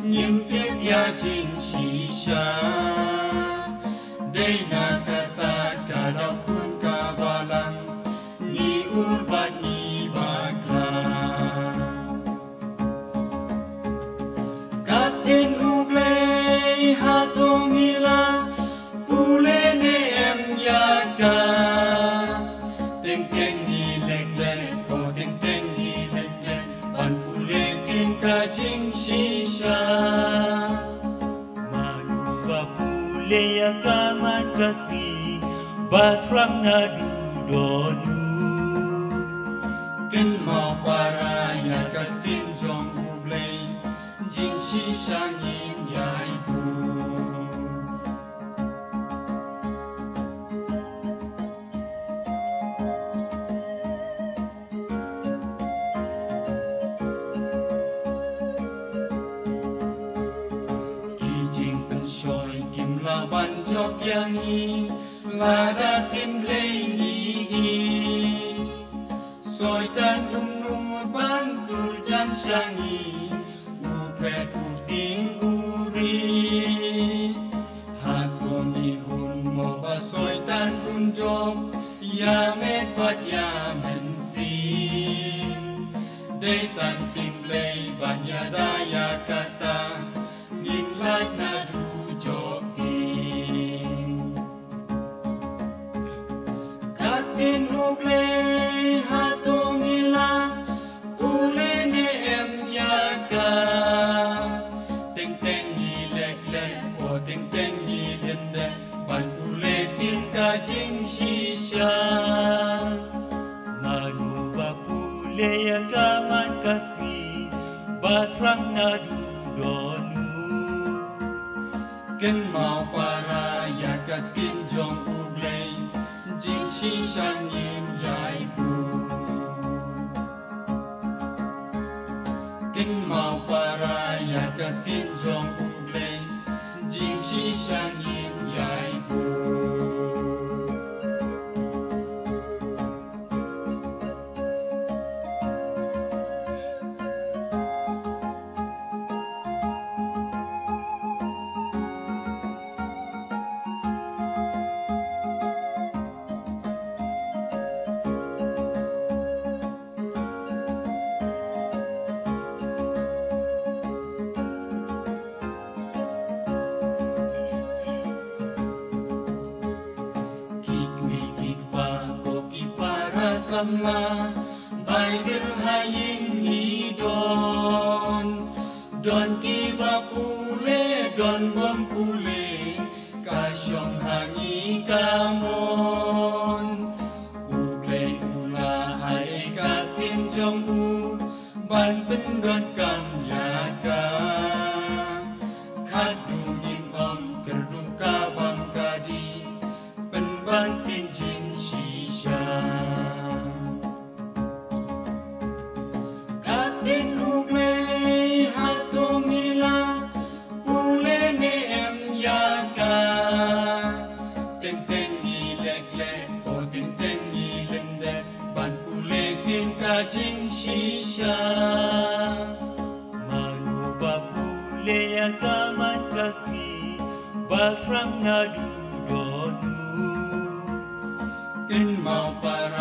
nghiêm tiếp ya chính sĩ xa đây na kata kada kun kabalang ni urbat ni bakla kat in ublei hatong ila pule ne em yaga teng teng ni leng leng o teng teng ni leng leng ban pule kin ka jing shi sha manuba pule ya kaman kasi batrang na dudonu kin mau para ya kat tin jong ublei jing shi sha yin yai bu la ban jok yang i la da kim lei ni soi tan nu ban tu jan sang i u pet u ting u ri ha to mi hun mo ba soi tan un jok ya me pat ya men si dei tan kim lei ban ya da ya kata ngin lat na du in ublei hatong ila pule ne em yaga teng teng ni lek lek o teng teng ni len lek ban pule tin ka jing shi sha manuba pule ya kaman kasi batrang na dudonu ken mau para ya kat kin jong ublei jing shi shan yin yai bu kin mau para ya kat kin jong ublei jing shi shan yin yai bu sama Bible haying idon don kiba pule don bom pule kasyong hangi kamon uble ula hai katin jong u ban pen don kam yaga khadu yin om terduka bam kadi pen ban tin jin shisha jing shi sha manuba pule ya kaman kasi batrang na dudonu kin mau para